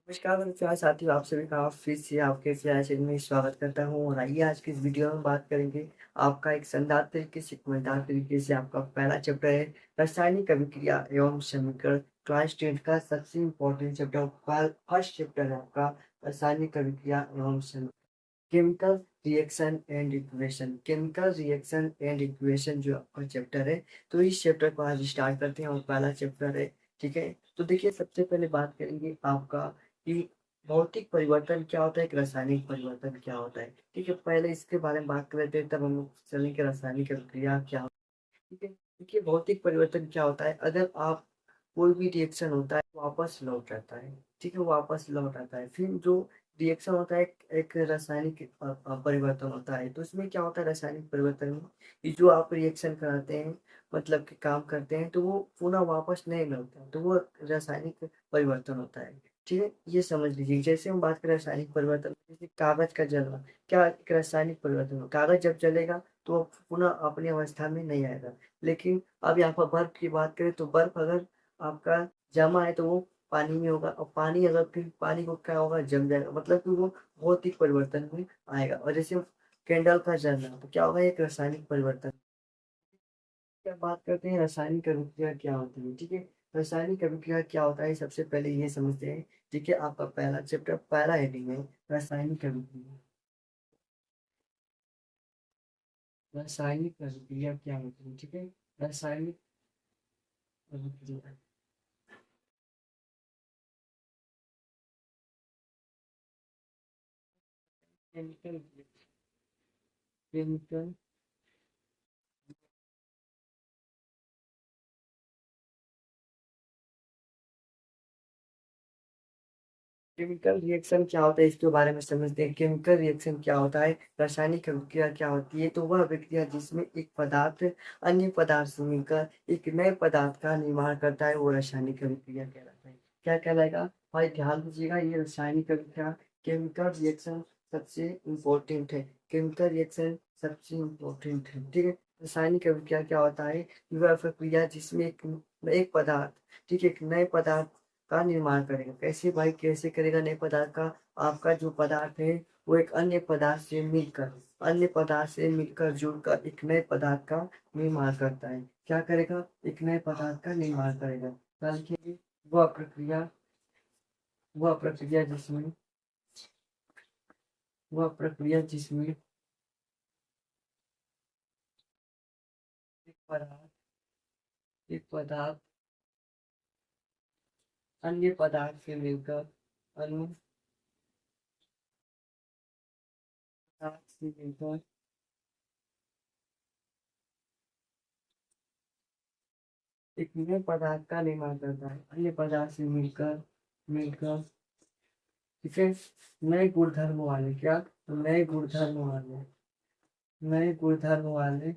नमस्कार मेरे प्यारे साथियों, आप सभी का फिर से आपके प्यारे चैनल में स्वागत करता हूँ। और आइए आज की इस वीडियो में बात करेंगे आपका एक शानदार तरीके से, एक मजेदार तरीके से। आपका पहला चैप्टर है रासायनिक अभिक्रिया एवं समीकरण। क्लास 10 का सबसे इम्पोर्टेंट चैप्टर, फर्स्ट चैप्टर है आपका रासायनिक अभिक्रिया एवं समीकरण। Chemical reaction and equation, chemical reaction and equation जो आपका चैप्टर है। तो इस चैप्टर को आज स्टार्ट करते हैं और पहला चैप्टर है। ठीक है, तो देखिए सबसे पहले बात करेंगे आपका कि भौतिक परिवर्तन क्या होता है, एक रासायनिक परिवर्तन क्या होता है। ठीक है, पहले इसके बारे में बात कर लेते हैं, तब हम लोग चलेंगे रासायनिक अभिक्रिया क्या होता है। ठीक है, देखिए भौतिक परिवर्तन क्या होता है, अगर आप कोई भी रिएक्शन होता है वापस लौट आता है। ठीक है, वापस लौट आता है। फिर जो रिएक्शन होता है एक रासायनिक परिवर्तन होता है। तो इसमें क्या होता है रासायनिक परिवर्तन में कि जो आप रिएक्शन कराते हैं, मतलब कि काम करते हैं, तो वो पुनः वापस नहीं लौटता, तो वो रासायनिक परिवर्तन होता है। ठीक है, ये समझ लीजिए। जैसे हम बात करें रासायनिक परिवर्तन, जैसे कागज का जलना, क्या एक रासायनिक परिवर्तन हो। कागज जब जलेगा तो वो पुनः अपनी अवस्था में नहीं आएगा। लेकिन अब यहाँ पर बर्फ की बात करें, तो बर्फ अगर आपका जमा है तो वो पानी में होगा, और पानी अगर फिर पानी को क्या होगा, जम जाएगा, मतलब कि वो भौतिक परिवर्तन में आएगा। और जैसे कैंडल का जलना, तो क्या होगा, एक रासायनिक परिवर्तन। क्या बात करते हैं रासायनिक अभिक्रिया क्या होती है। ठीक है, रासायनिक अभिक्रिया क्या होता है सबसे पहले ये समझते हैं। ठीक है, आपका पहला चैप्टर, पहला हेडिंग है रासायनिक अभिक्रिया। रासायनिक अभिक्रिया क्या होती है। ठीक है, रासायनिक अभिक्रिया, केमिकल केमिकल केमिकल रिएक्शन क्या होता है, इसके बारे में समझते हैं। केमिकल रिएक्शन क्या होता है, रासायनिक अभिक्रिया क्या होती है। तो वह अभिक्रिया जिसमें एक पदार्थ अन्य पदार्थ से मिलकर एक नए पदार्थ का निर्माण करता है, वो रासायनिक अभिक्रिया कहलाता है। क्या कहलाएगा भाई, ध्यान दीजिएगा। ये रासायनिक अभिक्रिया, केमिकल रिएक्शन सबसे इम्पोर्टेंट है। केमिकल रिएक्शन सबसे इम्पोर्टेंट है। ठीक है, रासायनिक अभिक्रिया क्या होता है, वह प्रक्रिया जिसमें एक पदार्थ, ठीक है, एक नए पदार्थ का निर्माण करेगा। कैसे भाई, कैसे करेगा नए पदार्थ का। आपका जो पदार्थ है वो एक अन्य पदार्थ से मिलकर जुड़कर एक नए पदार्थ का निर्माण करता है। क्या करेगा, एक नए पदार्थ का निर्माण करेगा। बल्कि वह प्रक्रिया वह प्रक्रिया जिसमें वह प्रक्रिया जिसमें एक पदार्थ अन्य पदार्थ से मिलकर अन्य पदार्थ से मिलकर एक नए पदार्थ का निर्माण करता है। अन्य पदार्थ से मिलकर मिलकर ठीक है, नए गुणधर्म वाले, क्या, तो नए गुणधर्म वाले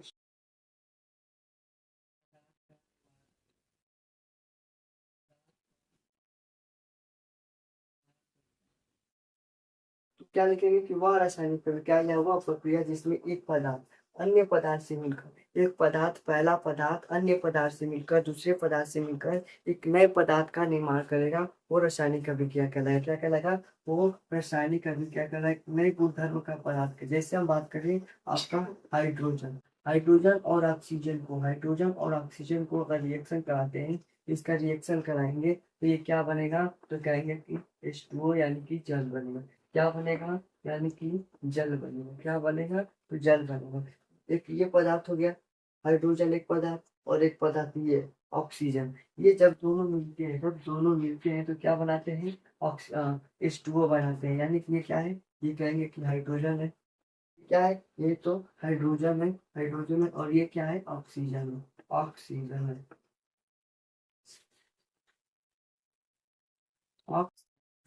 तो क्या लिखेंगे कि वह रासायनिक प्रक्रिया या वह प्रक्रिया जिसमें एक पदार्थ अन्य पदार्थ से मिलकर, एक पदार्थ, पहला पदार्थ अन्य पदार्थ से मिलकर, दूसरे पदार्थ से मिलकर एक नए पदार्थ का निर्माण करेगा, वो रासायनिक अभिक्रिया कहलाएगा। क्या कहलाएगा, वो रासायनिक अभिक्रिया कहलाएगा। नए गुणधर्म का पदार्थ, जैसे हम बात करें आपका हाइड्रोजन, हाइड्रोजन और ऑक्सीजन को अगर रिएक्शन कराते हैं, इसका रिएक्शन कराएंगे तो ये क्या बनेगा, तो कहेंगे कि H2O यानी कि जल बनेगा। क्या बनेगा, यानी कि जल बनेगा। क्या बनेगा, तो जल बनेगा। एक ये पदार्थ हो गया हाइड्रोजन, एक पदार्थ, और एक पदार्थ ये ऑक्सीजन। ये जब दोनों मिलते हैं तो क्या बनाते हैं, H2O बनाते हैं। यानी कि ये क्या है, ये कहेंगे कि हाइड्रोजन है। क्या है, ये तो हाइड्रोजन है और ये क्या है, ऑक्सीजन है। ऑक्सीजन है,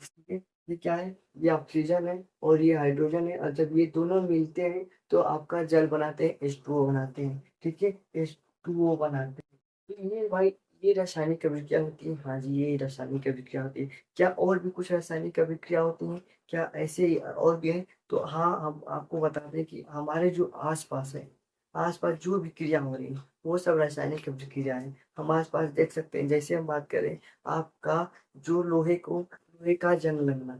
ठीक है। ये क्या है, ये ऑक्सीजन है और ये हाइड्रोजन है, और जब ये दोनों मिलते हैं तो आपका जल बनाते हैं, H2O बनाते हैं। ठीक है, H2O बनाते हैं। तो ये भाई, ये रासायनिक अभिक्रिया होती है। हाँ जी, ये रासायनिक अभिक्रिया होती है। क्या और भी कुछ रासायनिक अभिक्रिया होती हैं, क्या ऐसे ही और भी है। तो हाँ, हम आपको बता दें कि हमारे जो आसपास है, आसपास जो भी क्रिया हो रही है वो सब रासायनिक अभिक्रिया है। हम आसपास देख सकते हैं। जैसे हम बात करें आपका, जो लोहे को लोहे का जंग लगना,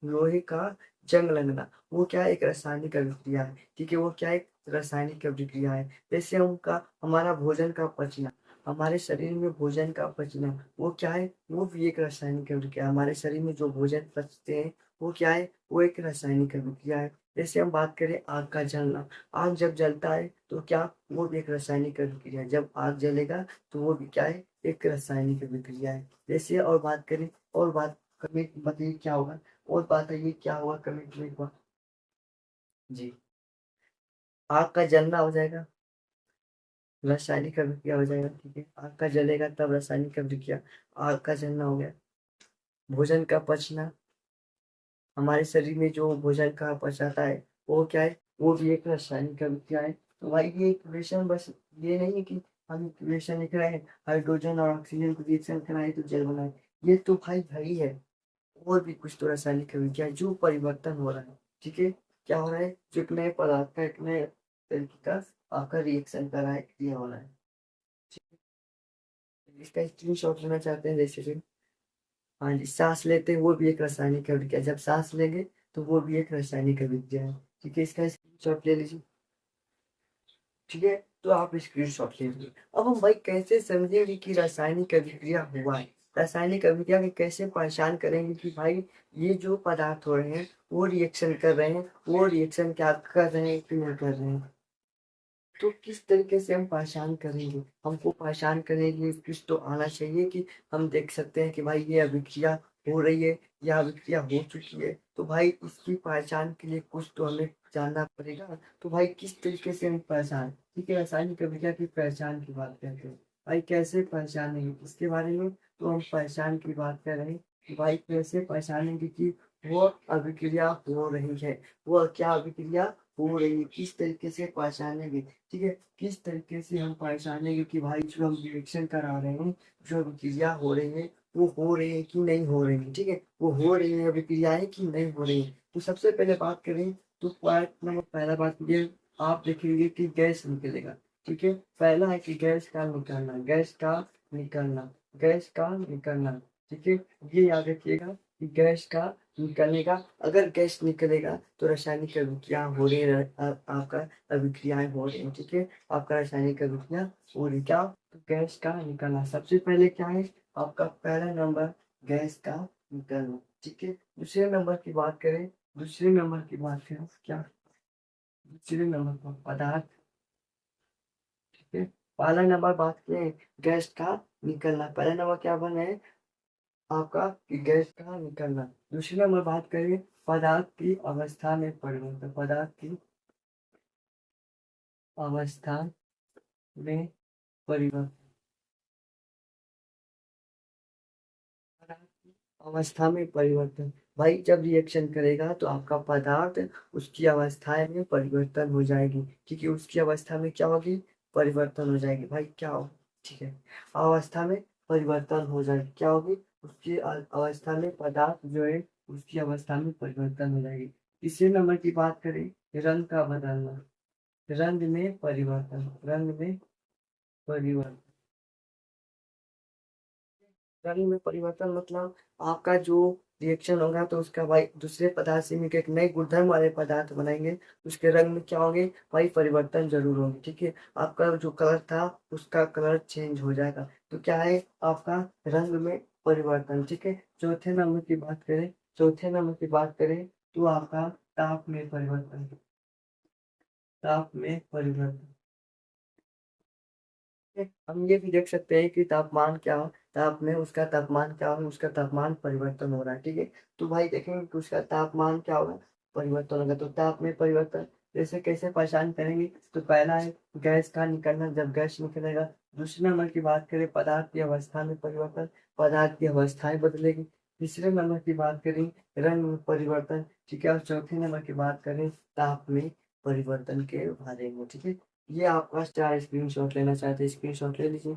लोहे का जंग लगना, वो क्या है? एक रासायनिक अभिक्रिया है। ठीक है, वो क्या है? एक रासायनिक अभिक्रिया है। जैसे उनका हमारा भोजन का पचना, हमारे शरीर में भोजन का पचना, वो क्या है? वो भी एक रासायनिक अभिक्रिया है। हमारे शरीर में जो भोजन पचते हैं वो क्या है? वो एक रासायनिक अभिक्रिया है। जैसे हम बात करें आग का जलना, आग जब जलता है तो क्या? वो भी एक रासायनिक अभिक्रिया है। जब आग जलेगा तो वो भी क्या है? एक रासायनिक अभिक्रिया है। जैसे और बात करें, और बात कमिट बताइए क्या होगा? और बताइए क्या होगा कमिटमेंट का? जी, आग का जलना हो जाएगा, रासायनिक अभिक्रिया हो जाएगा। ठीक है, आग का जलेगा तब रासायनिक अभिक्रिया, आग का जलना हो गया। भोजन का पचना, हमारे शरीर में जो भोजन का पचाता है वो क्या है? वो भी एक रासायनिक अभिक्रिया है। तो भाई ये इक्वेशन बस ये नहीं है कि हम इक्वेशन लिख रहे हैं, हाइड्रोजन और ऑक्सीजन को रिएक्शन कराए तो जल बनाए, ये तो भाई भाई है। और भी कुछ तो रासायनिक अभिक्रिया है जो परिवर्तन हो रहा है। ठीक है, क्या हो रहा है? जो एक नए पदार्थ का, एक नए तरीके का आपका रिएक्शन कर रहा है, ये हो रहा है। ठीक है? इसका स्क्रीन शॉट लेना चाहते हैं जैसे कि, हाँ जी, सांस लेते हैं वो भी एक रासायनिक अभिक्रिया है। जब सांस लेंगे तो वो भी एक रासायनिक अभिक्रिया है। ठीक है, इसका स्क्रीन शॉट ले लीजिए। ठीक है, तो आप स्क्रीन शॉट ले लीजिए। अब हम भाई कैसे समझेंगे कि रासायनिक अभिक्रिया हुआ है? रासायनिक अभिक्रिया की कैसे पहचान करेंगे कि भाई ये जो पदार्थ हो रहे हैं वो रिएक्शन कर रहे हैं, वो रिएक्शन क्या कर रहे हैं, क्यों कर रहे हैं? तो किस तरीके से हम पहचान करेंगे? हमको पहचान करने के लिए कुछ तो आना चाहिए कि हम देख सकते हैं कि भाई ये अभिक्रिया हो रही है या अभिक्रिया हो चुकी है। तो भाई इसकी पहचान के लिए कुछ तो हमें जानना पड़ेगा। तो भाई किस तरीके से हम पहचान, ठीक है, रासायनिक अभिक्रिया की पहचान की बात करते हैं। भाई कैसे पहचानेंगे इसके बारे में? तो हम पहचान की बात कर रहे हैं कि भाई कैसे पहचानेंगे कि वो अभिक्रिया हो रही है, वो क्या अभिक्रिया हो रही है, किस तरीके से पहचानेंगे? ठीक है, किस तरीके से हम पहचानेंगे कि भाई जो हम रिएक्शन करा रहे हैं, जो अभिक्रिया हो रही है वो हो रही है कि नहीं हो रही है? ठीक है, वो हो रही है अभिक्रियाएं कि नहीं हो रही है? तो सबसे पहले बात करें तो पॉइंट नंबर पहला बात ये, आप देखेंगे कि गैस निकलेगा। ठीक है, पहला है कि गैस का निकलना, गैस का निकलना, गैस का निकलना। ठीक है, ये याद रखिएगा कि गैस का निकलेगा। अगर गैस निकलेगा तो रासायनिक अभिक्रिया हो रही है, आपका अभिक्रियाएं हो रही है। ठीक है, आपका रासायनिक अभिक्रिया हो रही, क्या? तो गैस का निकलना सबसे पहले क्या है? आपका पहला नंबर गैस का निकलना। ठीक है, दूसरे नंबर की बात करें, दूसरे नंबर की बात करें क्या? दूसरे नंबर पर पदार्थ। ठीक है, पहला नंबर बात करें गैस का निकलना, पहला नंबर क्या बना है आपका कि गैस का निकलना। दूसरे नंबर बात करें पदार्थ की अवस्था में परिवर्तन, पदार्थ की अवस्था में परिवर्तन, पदार्थ की अवस्था में परिवर्तन। भाई जब रिएक्शन करेगा तो आपका पदार्थ, उसकी अवस्था में परिवर्तन हो जाएगी। ठीक है, उसकी अवस्था में क्या होगी? परिवर्तन हो जाएगी। भाई क्या हो? ठीक है, अवस्था में परिवर्तन हो जाएगी, क्या होगी? उसकी अवस्था में पदार्थ जो है उसकी अवस्था में परिवर्तन हो जाएगी। तीसरे नंबर की बात करें, रंग का बदलना, रंग में परिवर्तन, रंग में परिवर्तन। रंग में परिवर्तन मतलब आपका जो रिएक्शन होगा तो उसका भाई दूसरे पदार्थ से मिलकर एक नए गुणधर्म वाले पदार्थ बनाएंगे, उसके रंग में क्या होंगे? भाई परिवर्तन जरूर होंगे। ठीक है, आपका जो कलर था उसका कलर चेंज हो जाएगा। तो क्या है आपका? रंग में परिवर्तन। ठीक है, चौथे नंबर की बात करें, चौथे नंबर की बात करें तो आपका ताप में परिवर्तन, ताप में परिवर्तन। हम ये भी देख सकते हैं कि तापमान क्या हो, ताप में उसका तापमान क्या हो, उसका तापमान परिवर्तन हो रहा है। ठीक है, तो भाई देखेंगे कि उसका तापमान क्या होगा? परिवर्तन होगा। तो ताप में परिवर्तन जैसे कैसे पहचान करेंगे? तो पहला है गैस का निकलना, जब गैस निकलेगा। दूसरे नंबर की बात करें पदार्थ की अवस्था में परिवर्तन, पदार्थ की अवस्थाएं बदलेगी। तीसरे नंबर की बात करें रंग में परिवर्तन। ठीक है, और चौथे नंबर की बात करें ताप में परिवर्तन के बारे में। ठीक है, ये आपका चार स्क्रीनशॉट लेना चाहते हैं, स्क्रीनशॉट ले लीजिए।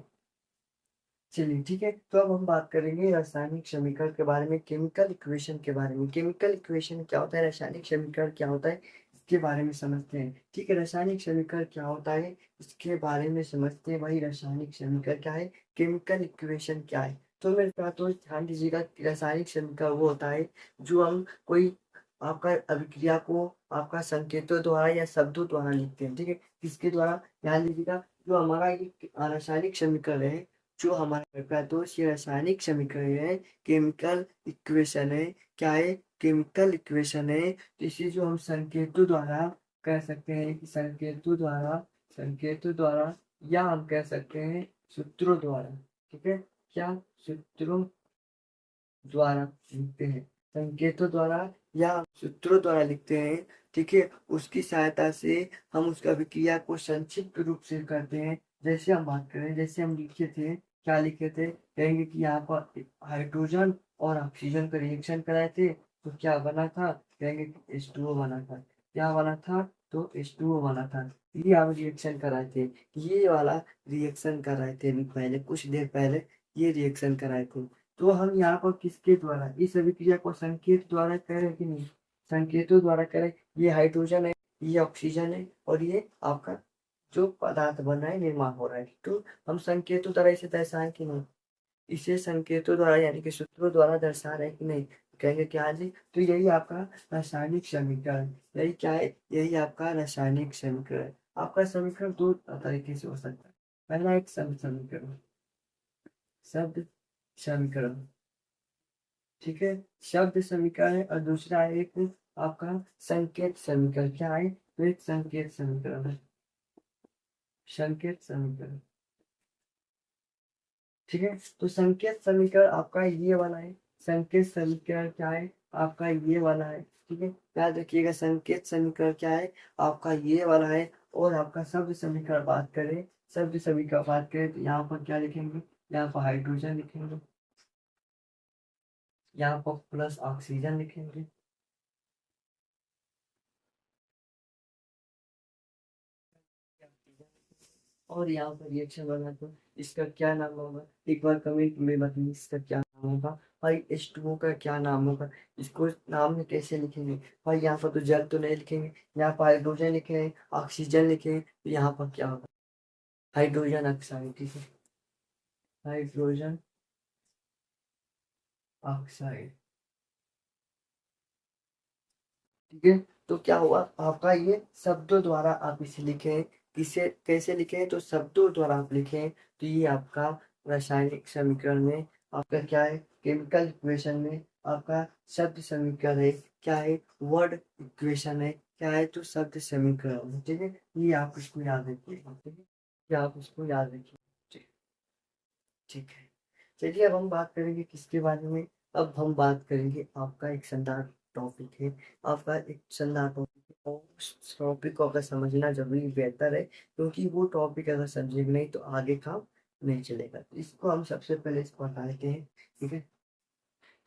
चलिए ठीक है, तो अब हम बात करेंगे रासायनिक समीकरण के बारे में, केमिकल इक्वेशन के बारे में। केमिकल इक्वेशन क्या होता है, रासायनिक समीकरण क्या होता है, इसके बारे में समझते हैं। ठीक है, रासायनिक समीकरण क्या होता है इसके बारे में समझते हैं। भाई रासायनिक समीकरण क्या है, केमिकल इक्वेशन क्या है, तो मेरे पास तो ध्यान दीजिएगा कि रासायनिक समीकरण वो होता है जो हम कोई आपका अभिक्रिया को आपका संकेतों द्वारा या शब्दों द्वारा लिखते हैं, ठीक है। किसके द्वारा? ध्यान दीजिएगा, जो हमारा ये रासायनिक समीकरण है, जो हमारा मेरे पास दोस्त ये रासायनिक समीकरण है, केमिकल इक्वेशन है। क्या है? केमिकल इक्वेशन है। तो इसे जो हम संकेतों द्वारा कह सकते हैं कि संकेतों द्वारा या हम कह सकते हैं सूत्रों द्वारा, ठीक है। क्या? सूत्रों द्वारा लिखते हैं, संकेतों द्वारा या सूत्रों द्वारा लिखते हैं, ठीक है। उसकी सहायता से हम उसका अभिक्रिया को संक्षिप्त रूप से करते हैं। जैसे हम बात करें, जैसे हम लिखे थे, क्या लिखे थे? कहेंगे कि यहाँ पर हाइड्रोजन और ऑक्सीजन का रिएक्शन कराए थे, तो क्या बना था? कहेंगे कि H2O बना था। क्या बना था? तो H2O बना था। ये हम रिएक्शन कराए थे, ये वाला रिएक्शन कराए थे अभी पहले, कुछ देर पहले ये रिएक्शन कराए थे। तो हम यहाँ पर किसके द्वारा इस अभिक्रिया को संकेत द्वारा करें कि नहीं? संकेतों द्वारा करें। ये हाइड्रोजन है, ये ऑक्सीजन है, और ये आपका जो पदार्थ बन रहा है, निर्माण हो रहा है, तो हम संकेतों द्वारा इसे दर्शाएं कि नहीं? इसे संकेतों द्वारा यानी कि सूत्रों द्वारा दर्शा रहे हैं कि नहीं? कहेंगे क्या जी? तो यही आपका रासायनिक समीकरण, यही क्या है? यही आपका रासायनिक समीकरण है। आपका समीकरण दो तरीके से हो सकता है। पहला एक शब्द समीकरण, शब्द समीकरण, ठीक है, शब्द समीकरण है। और दूसरा है एक आपका संकेत समीकरण। क्या है? तो एक संकेत समीकरण है, संकेत समीकरण, ठीक है। तो संकेत समीकरण आपका ये वाला है। संकेत समीकरण क्या है? आपका ये वाला है, ठीक है। याद रखिएगा, संकेत समीकरण क्या है? आपका ये वाला है। और आपका शब्द समीकरण बात करें, शब्द समीकरण बात करें, तो यहाँ पर क्या लिखेंगे? यहाँ पर हाइड्रोजन लिखेंगे, यहाँ पर प्लस ऑक्सीजन लिखेंगे, और यहाँ पर रिएक्शन बना तो इसका क्या नाम होगा? एक बार कमेंट में बताइए इसका क्या नाम होगा। भाई H2O का क्या नाम होगा? इसको नाम में कैसे लिखेंगे? भाई यहाँ पर तो जल तो नहीं लिखेंगे, यहाँ पर हाइड्रोजन लिखेंगे, ऑक्सीजन लिखेंगे, तो यहाँ पर क्या होगा? हाइड्रोजन ऑक्साइड, ठीक है, हाइड्रोजन ऑक्साइड, ठीक है। तो क्या हुआ आपका? ये शब्दों द्वारा आप इसे लिखें, किसे कैसे लिखें? तो शब्दों द्वारा आप लिखें। तो ये आपका रासायनिक समीकरण में आपका क्या है? केमिकल इक्वेशन में आपका शब्द समीकरण है। क्या है? वर्ड इक्वेशन है। क्या है? तो शब्द समीकरण है, ठीक है। ये आप इसको याद रखिएगा, ठीक है, ये आप इसको याद रखिए, ठीक, ठीक है। चलिए अब हम बात करेंगे किसके बारे में? अब हम बात करेंगे, आपका एक शानदार टॉपिक है, आपका एक शानदार टॉपिक है, और उस टॉपिक को अगर समझना जरूरी बेहतर है, क्योंकि वो टॉपिक अगर समझेंगे नहीं तो आगे काम नहीं चलेगा। तो इसको हम सबसे पहले इसको हटा लेते हैं, ठीक है।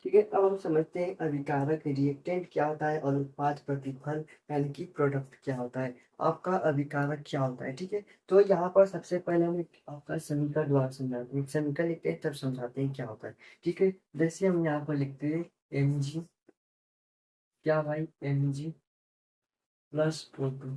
ठीक है, अब हम समझते हैं अभिकारक रिएक्टेंट क्या होता है और उत्पाद प्रतिफल यानी कि प्रोडक्ट क्या होता है। आपका अभिकारक क्या होता है, ठीक है। तो यहाँ पर सबसे पहले हम आपका समीकरण द्वारा समझाते हैं, समीकरण लिखते हैं तब समझाते हैं क्या होता है, ठीक है। जैसे हम यहाँ पर लिखते हैं Mg, क्या भाई? Mg plus O2,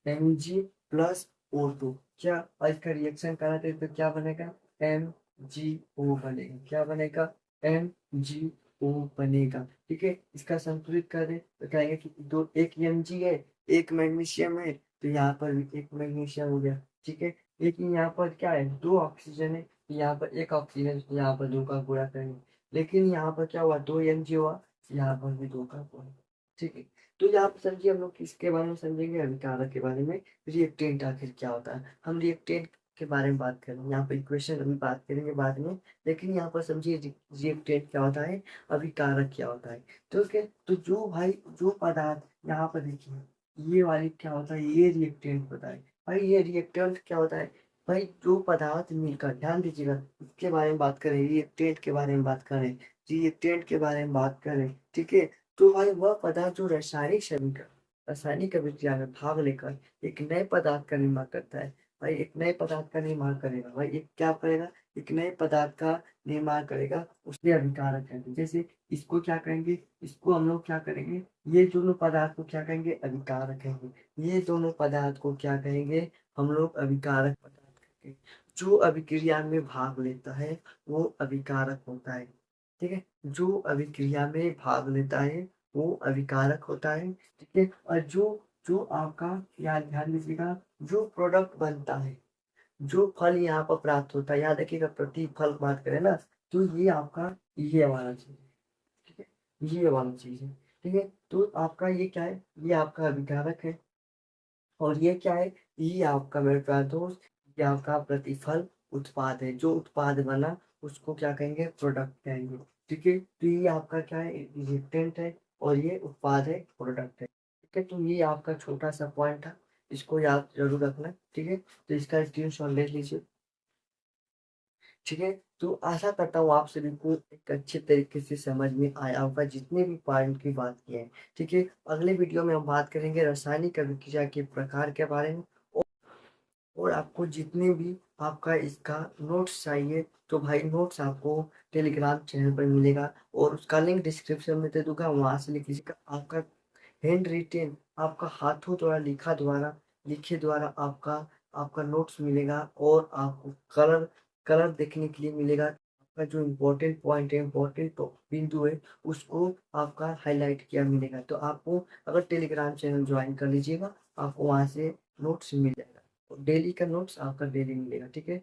Mg plus O2, क्या? और इसका रिएक्शन कराते हैं तो क्या बनेगा? MgO बनेगा। क्या बनेगा? MgO बनेगा, ठीक है। इसका संतुलित कर दे तो कहेंगे कि दो, एक Mg है, एक मैग्नीशियम है, तो यहाँ पर भी एक मैग्नीशियम हो गया, ठीक है। लेकिन यहाँ पर क्या है? दो ऑक्सीजन है, तो यहाँ पर एक ऑक्सीजन, तो यहाँ पर दो का गुणा करेंगे। लेकिन यहाँ पर क्या हुआ? दो Mg हुआ, यहाँ पर भी दो का गुणा, ठीक है। तो यहाँ पर समझिए, हम लोग किसके बारे में समझेंगे? अभिकारक के बारे में। रिएक्टेंट आखिर क्या होता है, हम रिएक्टेंट के बारे में बात करेंगे। यहाँ पर इक्वेशन अभी बात करेंगे बाद में, लेकिन यहाँ पर समझिए रिएक्टेंट क्या होता है, अभिकारक क्या होता है। तो क्या? तो जो भाई, जो पदार्थ यहाँ पर देखिए, ये वाली क्या होता है? ये रिएक्टेंट होता है। भाई ये रिएक्टेंट क्या होता है? भाई जो पदार्थ मिलकर, ध्यान दीजिएगा, इसके बारे में बात करें, रिएक्टेंट के बारे में बात करें, रिएक्टेंट के बारे में बात करें, ठीक है। तो भाई वह पदार्थ जो रासायनिक अभिक्रिया में भाग लेकर एक नए पदार्थ का निर्माण करता है। भाई एक नए पदार्थ का निर्माण करेगा, भाई एक क्या करेगा? एक नए पदार्थ का निर्माण करेगा, उसके अभिकारक कहते हैं। जैसे इसको क्या कहेंगे? इसको हम लोग क्या करेंगे? ये दोनों पदार्थ को क्या कहेंगे? अभिकारक कहेंगे। ये दोनों पदार्थ को क्या कहेंगे? हम लोग अभिकारक पदार्थ कहेंगे। जो अभिक्रिया में भाग लेता है वो अभिकारक होता है। ठीक है, जो अभिक्रिया में भाग लेता है वो अभिकारक होता है। ठीक है, और जो जो आपका, याद ध्यान दीजिएगा, जो प्रोडक्ट बनता है, जो फल यहाँ पर प्राप्त होता है, याद रखिएगा प्रतिफल बात करें ना, तो ये आपका ये वाला चीज है। ठीक है, ये वाला चीज है। ठीक है, तो आपका ये क्या है, ये आपका अभिकारक है। और ये क्या है, ये आपका मेरे प्यारे दोस्त, ये आपका प्रतिफल उत्पाद है। जो उत्पाद बना उसको क्या कहेंगे, प्रोडक्ट कहेंगे। ठीक है, तो ये आपका क्या है, रिएक्टेंट है, और ये उत्पाद है, प्रोडक्ट है। ठीक है, तो ये आपका छोटा सा पॉइंट था, इसको याद जरूर रखना। ठीक है, तो इसका स्क्रीनशॉट ले लीजिए। ठीक है, तो आशा करता हूँ आप सभी को एक अच्छे तरीके से समझ में आया होगा जितने भी पॉइंट की बात की है। ठीक है, अगले वीडियो में हम बात करेंगे रासायनिक अभिक्रिया के प्रकार के बारे में। और आपको जितने भी आपका इसका नोट्स चाहिए तो भाई नोट्स आपको टेलीग्राम चैनल पर मिलेगा, और उसका लिंक डिस्क्रिप्शन में दे दूंगा, वहां से लिख लीजिएगा। आपका हैंड रिटेन, आपका हाथों द्वारा लिखे द्वारा आपका आपका नोट्स मिलेगा, और आपको कलर कलर देखने के लिए मिलेगा। आपका जो इम्पोर्टेंट पॉइंट है, इम्पोर्टेंट बिंदु है, उसको आपका हाईलाइट किया मिलेगा। तो आपको अगर टेलीग्राम चैनल ज्वाइन कर लीजिएगा, आपको वहां से नोट्स मिल जाएगा, डेली का नोट्स आपका डेली मिलेगा। ठीक है।